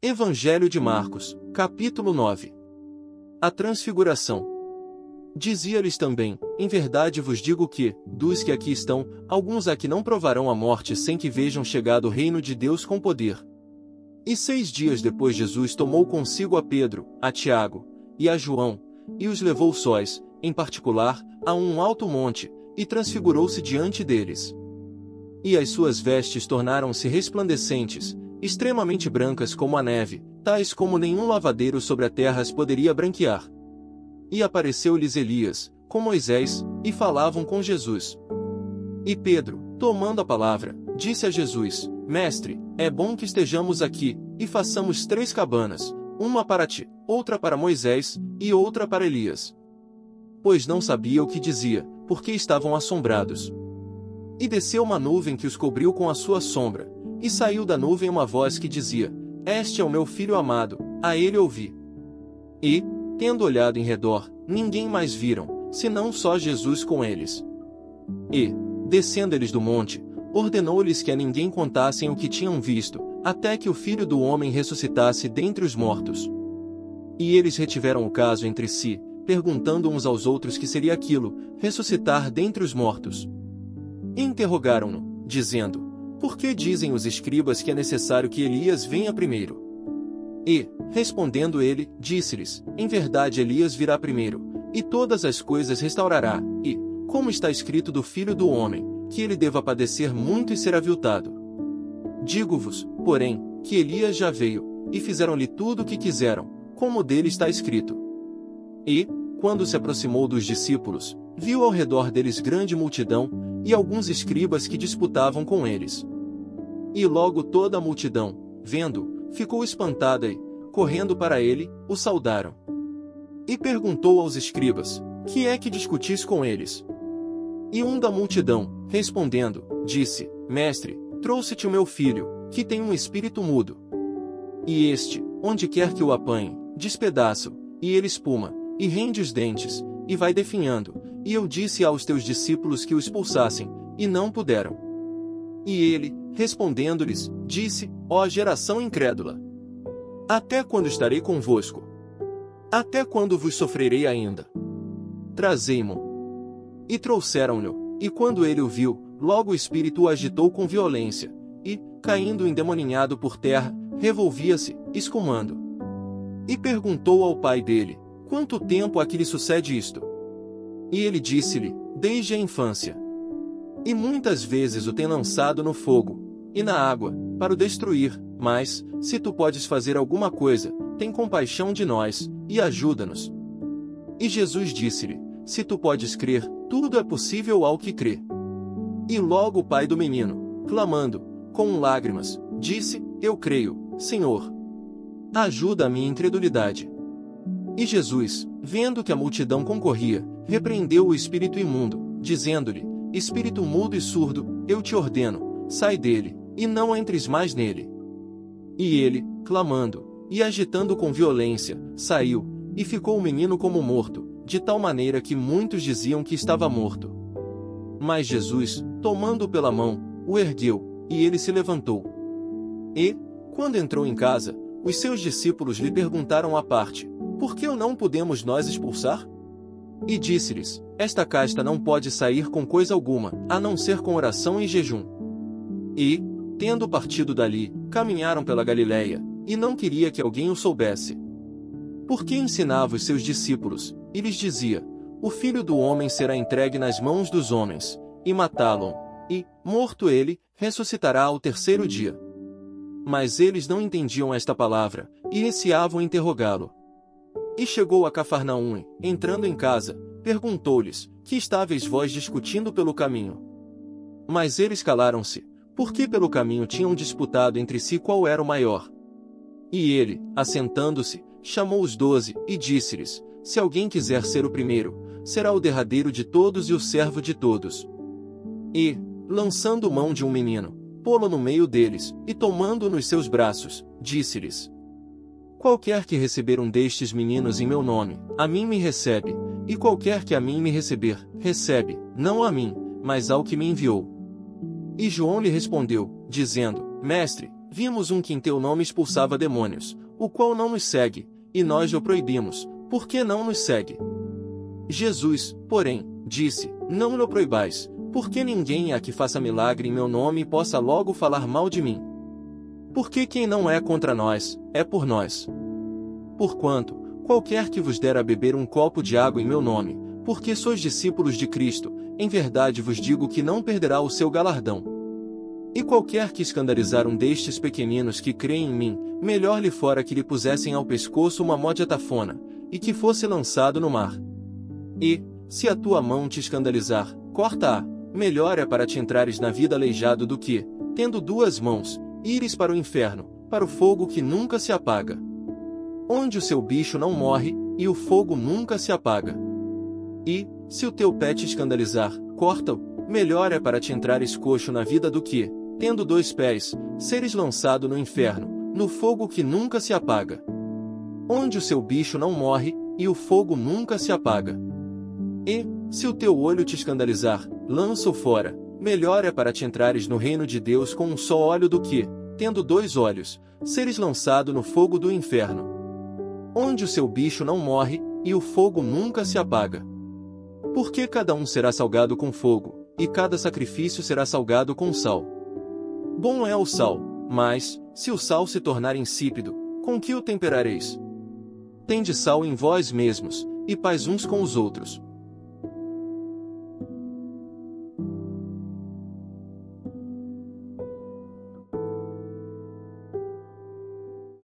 Evangelho de Marcos, capítulo 9. A Transfiguração. Dizia-lhes também: em verdade vos digo que, dos que aqui estão, alguns aqui não provarão a morte sem que vejam chegado o reino de Deus com poder. E 6 dias depois Jesus tomou consigo a Pedro, a Tiago, e a João, e os levou sós, em particular, a um alto monte, e transfigurou-se diante deles. E as suas vestes tornaram-se resplandecentes, extremamente brancas como a neve, tais como nenhum lavadeiro sobre a terra as poderia branquear. E apareceu-lhes Elias, com Moisés, e falavam com Jesus. E Pedro, tomando a palavra, disse a Jesus: Mestre, é bom que estejamos aqui, e façamos 3 cabanas, uma para ti, outra para Moisés, e outra para Elias. Pois não sabia o que dizia, porque estavam assombrados. E desceu uma nuvem que os cobriu com a sua sombra, e saiu da nuvem uma voz que dizia: Este é o meu filho amado, a ele ouvi. E, tendo olhado em redor, ninguém mais viram, senão só Jesus com eles. E, descendo eles do monte, ordenou-lhes que a ninguém contassem o que tinham visto, até que o Filho do Homem ressuscitasse dentre os mortos. E eles retiveram o caso entre si, perguntando uns aos outros que seria aquilo, ressuscitar dentre os mortos. E interrogaram-no, dizendo: Por que dizem os escribas que é necessário que Elias venha primeiro? E, respondendo ele, disse-lhes: Em verdade Elias virá primeiro, e todas as coisas restaurará, e, como está escrito do Filho do Homem, que ele deva padecer muito e ser aviltado. Digo-vos, porém, que Elias já veio, e fizeram-lhe tudo o que quiseram, como dele está escrito. E, quando se aproximou dos discípulos, viu ao redor deles grande multidão, e alguns escribas que disputavam com eles. E logo toda a multidão, vendo, ficou espantada e, correndo para ele, o saudaram. E perguntou aos escribas: Que é que discutis com eles? E um da multidão, respondendo, disse: Mestre, trouxe-te o meu filho, que tem um espírito mudo. E este, onde quer que o apanhe, despedaça-o, e ele espuma, e rende os dentes, e vai definhando. E eu disse aos teus discípulos que o expulsassem, e não puderam. E ele, respondendo-lhes, disse: Ó geração incrédula! Até quando estarei convosco? Até quando vos sofrerei ainda? Trazei-mo. E trouxeram-lhe, e quando ele o viu, logo o espírito o agitou com violência, e, caindo endemoninhado por terra, revolvia-se, escumando. E perguntou ao pai dele: Quanto tempo há que lhe sucede isto? E ele disse-lhe: Desde a infância. E muitas vezes o tem lançado no fogo, e na água, para o destruir, mas, se tu podes fazer alguma coisa, tem compaixão de nós, e ajuda-nos. E Jesus disse-lhe: Se tu podes crer, tudo é possível ao que crê. E logo o pai do menino, clamando, com lágrimas, disse: Eu creio, Senhor. Ajuda a minha incredulidade. E Jesus, vendo que a multidão concorria, repreendeu o espírito imundo, dizendo-lhe: Espírito mudo e surdo, eu te ordeno, sai dele, e não entres mais nele. E ele, clamando, e agitando com violência, saiu, e ficou o menino como morto, de tal maneira que muitos diziam que estava morto. Mas Jesus, tomando-o pela mão, o ergueu, e ele se levantou. E, quando entrou em casa, os seus discípulos lhe perguntaram à parte: Por que o não podemos nós expulsar? E disse-lhes: Esta casta não pode sair com coisa alguma, a não ser com oração e jejum. E, tendo partido dali, caminharam pela Galiléia, e não queria que alguém o soubesse. Porque ensinava os seus discípulos, e lhes dizia: O Filho do Homem será entregue nas mãos dos homens, e matá-lo, e, morto ele, ressuscitará ao 3º dia. Mas eles não entendiam esta palavra, e receavam interrogá-lo. E chegou a Cafarnaum e, entrando em casa, perguntou-lhes: Que estáveis vós discutindo pelo caminho? Mas eles calaram-se, porque pelo caminho tinham disputado entre si qual era o maior. E ele, assentando-se, chamou os 12, e disse-lhes: Se alguém quiser ser o primeiro, será o derradeiro de todos e o servo de todos. E, lançando mão de um menino, pô-lo no meio deles, e tomando-o nos seus braços, disse-lhes: Qualquer que receber um destes meninos em meu nome, a mim me recebe, e qualquer que a mim me receber, recebe, não a mim, mas ao que me enviou. E João lhe respondeu, dizendo: Mestre, vimos um que em teu nome expulsava demônios, o qual não nos segue, e nós lhe proibimos, por que não nos segue? Jesus, porém, disse, não lhe proibais, porque ninguém há que faça milagre em meu nome e possa logo falar mal de mim. Porque quem não é contra nós, é por nós. Porquanto, qualquer que vos der a beber um copo de água em meu nome, porque sois discípulos de Cristo, em verdade vos digo que não perderá o seu galardão. E qualquer que escandalizar um destes pequeninos que creem em mim, melhor lhe fora que lhe pusessem ao pescoço uma mó de atafona, e que fosse lançado no mar. E, se a tua mão te escandalizar, corta-a, melhor é para te entrares na vida aleijado do que, tendo duas mãos, ires para o inferno, para o fogo que nunca se apaga. Onde o seu bicho não morre, e o fogo nunca se apaga. E, se o teu pé te escandalizar, corta-o, melhor é para te entrares coxo na vida do que, tendo dois pés, seres lançado no inferno, no fogo que nunca se apaga. Onde o seu bicho não morre, e o fogo nunca se apaga. E, se o teu olho te escandalizar, lança-o fora, melhor é para te entrares no reino de Deus com um só olho do que, tendo dois olhos, seres lançado no fogo do inferno. Onde o seu bicho não morre, e o fogo nunca se apaga. Porque cada um será salgado com fogo, e cada sacrifício será salgado com sal. Bom é o sal, mas, se o sal se tornar insípido, com que o temperareis? Tende sal em vós mesmos, e paz uns com os outros.